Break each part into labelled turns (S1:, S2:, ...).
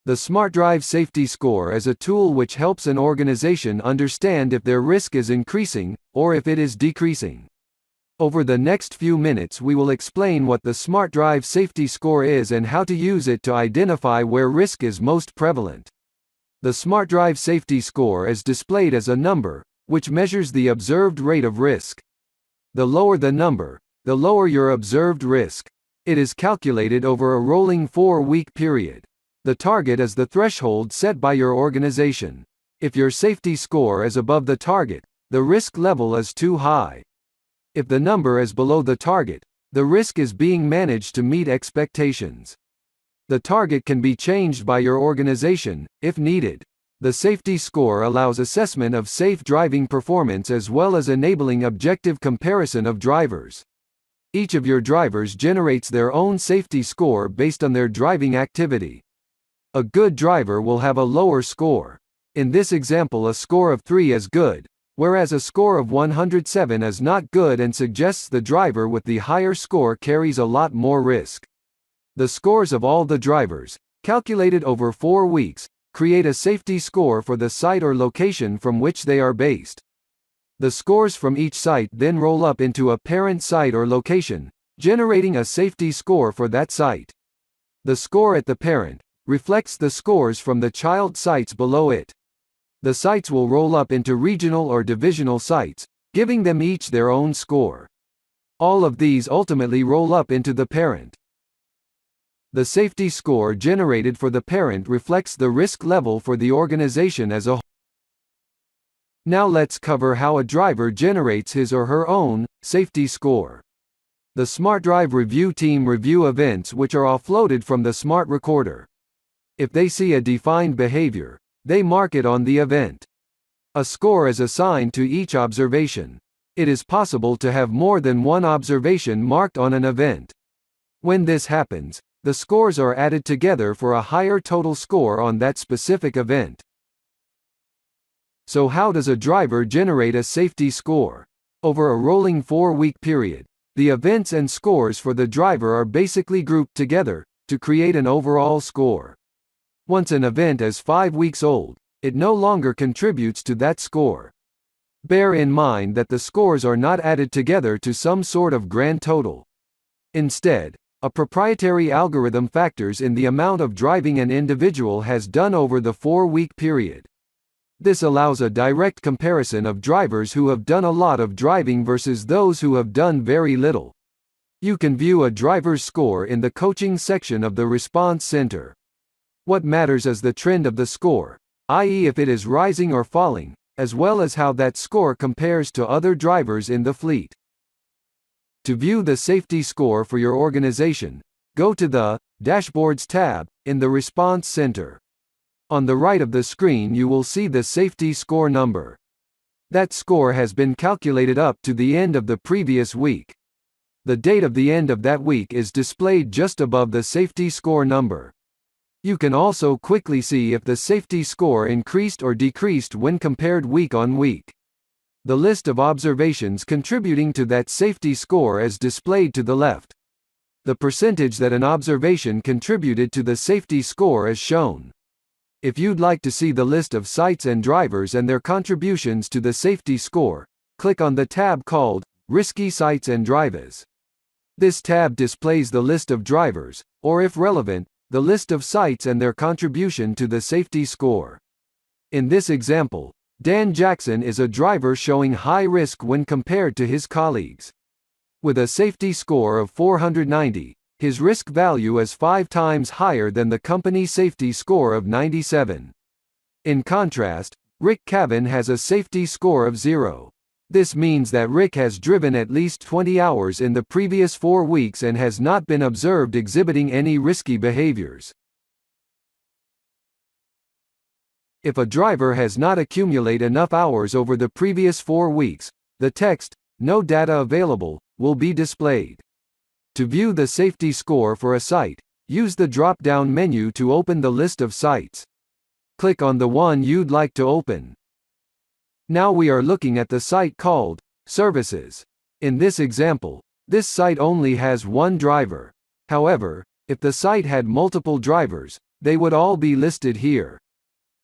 S1: The SmartDrive Safety Score is a tool which helps an organization understand if their risk is increasing, or if it is decreasing. Over the next few minutes we will explain what the SmartDrive Safety Score is and how to use it to identify where risk is most prevalent. The SmartDrive Safety Score is displayed as a number, which measures the observed rate of risk. The lower the number, the lower your observed risk. It is calculated over a rolling 4-week period. The target is the threshold set by your organization. If your safety score is above the target, the risk level is too high. If the number is below the target, the risk is being managed to meet expectations. The target can be changed by your organization, if needed. The safety score allows assessment of safe driving performance as well as enabling objective comparison of drivers. Each of your drivers generates their own safety score based on their driving activity. A good driver will have a lower score. In this example, a score of 3 is good, whereas a score of 107 is not good and suggests the driver with the higher score carries a lot more risk. The scores of all the drivers, calculated over 4 weeks, create a safety score for the site or location from which they are based. The scores from each site then roll up into a parent site or location, generating a safety score for that site. The score at the parent reflects the scores from the child sites below it. The sites will roll up into regional or divisional sites, giving them each their own score. All of these ultimately roll up into the parent. The safety score generated for the parent reflects the risk level for the organization as a whole. Now let's cover how a driver generates his or her own safety score. The SmartDrive review team review events which are offloaded from the Smart Recorder. If they see a defined behavior, they mark it on the event. A score is assigned to each observation. It is possible to have more than one observation marked on an event. When this happens, the scores are added together for a higher total score on that specific event. So how does a driver generate a safety score? Over a rolling 4-week period, the events and scores for the driver are basically grouped together to create an overall score. Once an event is 5 weeks old, it no longer contributes to that score. Bear in mind that the scores are not added together to some sort of grand total. Instead, a proprietary algorithm factors in the amount of driving an individual has done over the 4-week period. This allows a direct comparison of drivers who have done a lot of driving versus those who have done very little. You can view a driver's score in the coaching section of the Response Center. What matters is the trend of the score, i.e. if it is rising or falling, as well as how that score compares to other drivers in the fleet. To view the safety score for your organization, go to the Dashboards tab in the Response Center. On the right of the screen you will see the safety score number. That score has been calculated up to the end of the previous week. The date of the end of that week is displayed just above the safety score number. You can also quickly see if the safety score increased or decreased when compared week on week. The list of observations contributing to that safety score is displayed to the left. The percentage that an observation contributed to the safety score is shown. If you'd like to see the list of sites and drivers and their contributions to the safety score, click on the tab called Risky Sites and Drivers. This tab displays the list of drivers, or if relevant, the list of sites and their contribution to the safety score. In this example, Dan Jackson is a driver showing high risk when compared to his colleagues. With a safety score of 490, his risk value is 5 times higher than the company safety score of 97. In contrast, Rick Cavan has a safety score of 0. This means that Rick has driven at least 20 hours in the previous 4 weeks and has not been observed exhibiting any risky behaviors. If a driver has not accumulated enough hours over the previous 4 weeks, the text, "No data available," will be displayed. To view the safety score for a site, use the drop-down menu to open the list of sites. Click on the one you'd like to open. Now we are looking at the site called Services. In this example, this site only has one driver. However, if the site had multiple drivers, they would all be listed here.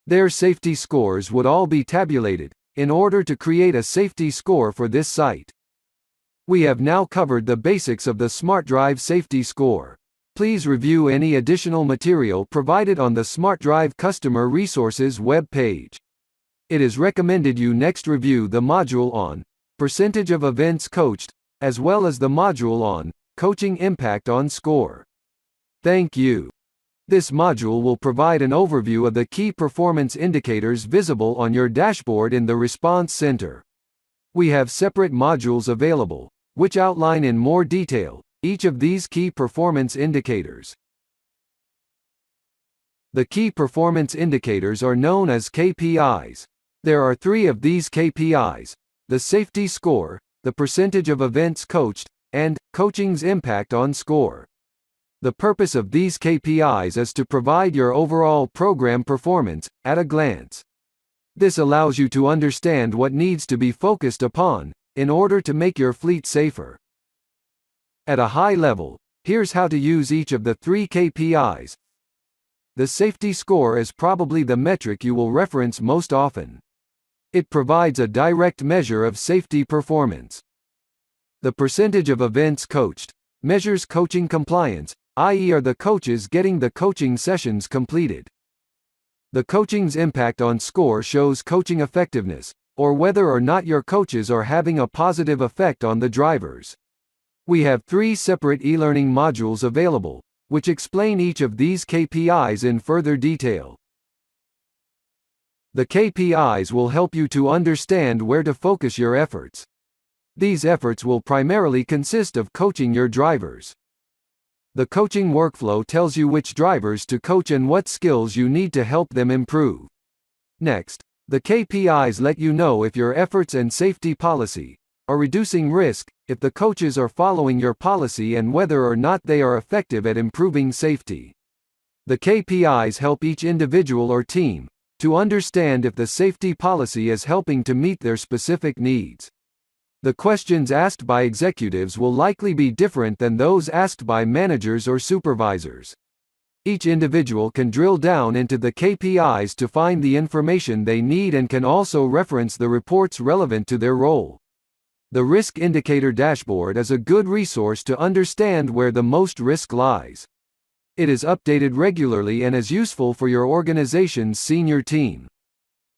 S1: Their safety scores would all be tabulated, in order to create a safety score for this site. We have now covered the basics of the SmartDrive Safety Score. Please review any additional material provided on the SmartDrive Customer Resources web page. It is recommended you next review the module on percentage of events coached, as well as the module on coaching impact on score. Thank you. This module will provide an overview of the key performance indicators visible on your dashboard in the Response Center. We have separate modules available, which outline in more detail each of these key performance indicators. The key performance indicators are known as KPIs. There are 3 of these KPIs: the safety score, the percentage of events coached, and coaching's impact on score. The purpose of these KPIs is to provide your overall program performance at a glance. This allows you to understand what needs to be focused upon in order to make your fleet safer. At a high level, here's how to use each of the 3 KPIs. The safety score is probably the metric you will reference most often. It provides a direct measure of safety performance. The percentage of events coached measures coaching compliance, i.e., are the coaches getting the coaching sessions completed. The coaching's impact on score shows coaching effectiveness, or whether or not your coaches are having a positive effect on the drivers. We have 3 separate e-learning modules available, which explain each of these KPIs in further detail. The KPIs will help you to understand where to focus your efforts. These efforts will primarily consist of coaching your drivers. The coaching workflow tells you which drivers to coach and what skills you need to help them improve. Next, the KPIs let you know if your efforts and safety policy are reducing risk, if the coaches are following your policy, and whether or not they are effective at improving safety. The KPIs help each individual or team to understand if the safety policy is helping to meet their specific needs. The questions asked by executives will likely be different than those asked by managers or supervisors. Each individual can drill down into the KPIs to find the information they need and can also reference the reports relevant to their role. The Risk Indicator Dashboard is a good resource to understand where the most risk lies. It is updated regularly and is useful for your organization's senior team.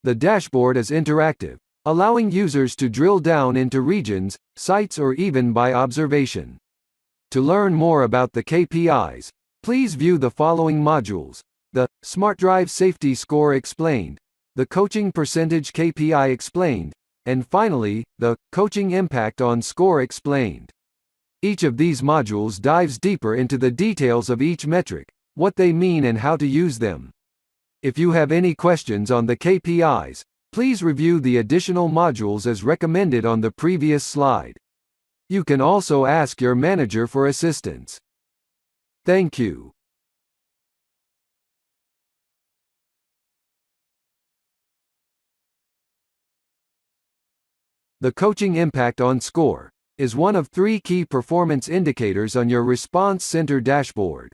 S1: The dashboard is interactive, allowing users to drill down into regions, sites, or even by observation. To learn more about the KPIs, please view the following modules: the SmartDrive Safety Score Explained, the Coaching Percentage KPI Explained, and finally, the Coaching Impact on Score Explained. Each of these modules dives deeper into the details of each metric, what they mean and how to use them. If you have any questions on the KPIs, please review the additional modules as recommended on the previous slide. You can also ask your manager for assistance. Thank you. The coaching impact on score is one of 3 key performance indicators on your Response Center dashboard.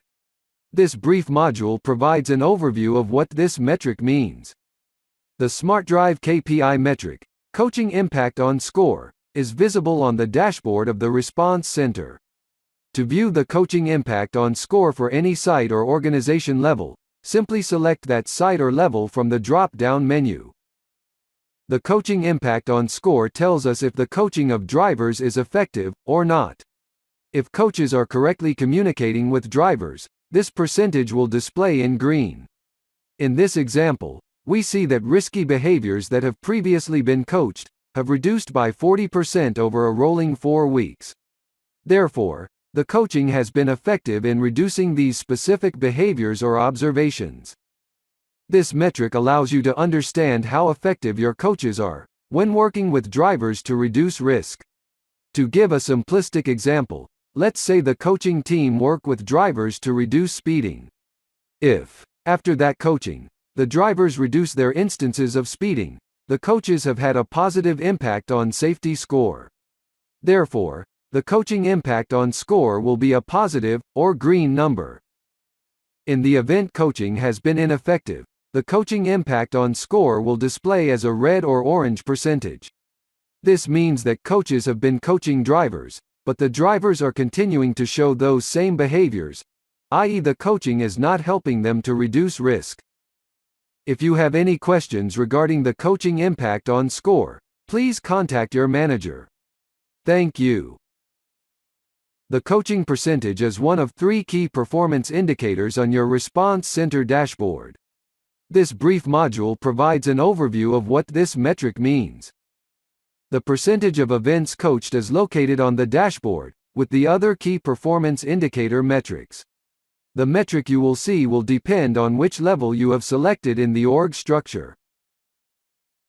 S1: This brief module provides an overview of what this metric means. The SmartDrive KPI metric, coaching impact on score, is visible on the dashboard of the Response Center. To view the coaching impact on score for any site or organization level, simply select that site or level from the drop-down menu. The coaching impact on score tells us if the coaching of drivers is effective or not. If coaches are correctly communicating with drivers, this percentage will display in green. In this example, we see that risky behaviors that have previously been coached have reduced by 40% over a rolling 4 weeks. Therefore, the coaching has been effective in reducing these specific behaviors or observations. This metric allows you to understand how effective your coaches are when working with drivers to reduce risk. To give a simplistic example, let's say the coaching team work with drivers to reduce speeding. If, after that coaching, the drivers reduce their instances of speeding, the coaches have had a positive impact on safety score. Therefore, the coaching impact on score will be a positive, or green number. In the event coaching has been ineffective, the coaching impact on score will display as a red or orange percentage. This means that coaches have been coaching drivers, but the drivers are continuing to show those same behaviors, i.e., the coaching is not helping them to reduce risk. If you have any questions regarding the coaching impact on score, please contact your manager. Thank you. The coaching percentage is one of 3 key performance indicators on your Response Center dashboard. This brief module provides an overview of what this metric means. The percentage of events coached is located on the dashboard, with the other key performance indicator metrics. The metric you will see will depend on which level you have selected in the org structure.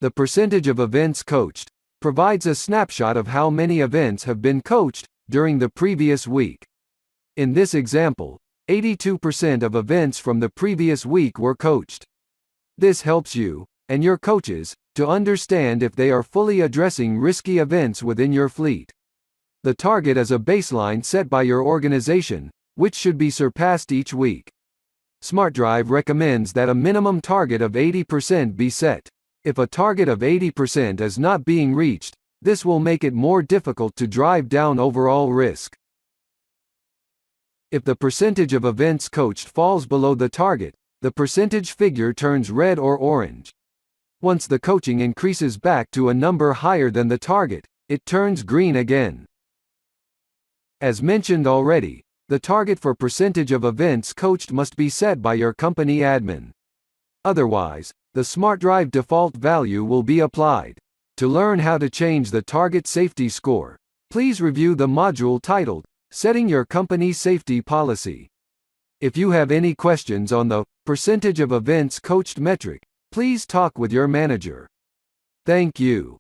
S1: The percentage of events coached provides a snapshot of how many events have been coached during the previous week. In this example, 82% of events from the previous week were coached. This helps you, and your coaches, to understand if they are fully addressing risky events within your fleet. The target is a baseline set by your organization, which should be surpassed each week. SmartDrive recommends that a minimum target of 80% be set. If a target of 80% is not being reached, this will make it more difficult to drive down overall risk. If the percentage of events coached falls below the target, the percentage figure turns red or orange. Once the coaching increases back to a number higher than the target, it turns green again. As mentioned already, the target for percentage of events coached must be set by your company admin. Otherwise, the SmartDrive default value will be applied. To learn how to change the target safety score, please review the module titled, Setting Your Company Safety Policy. If you have any questions on the percentage of events coached metric, please talk with your manager. Thank you.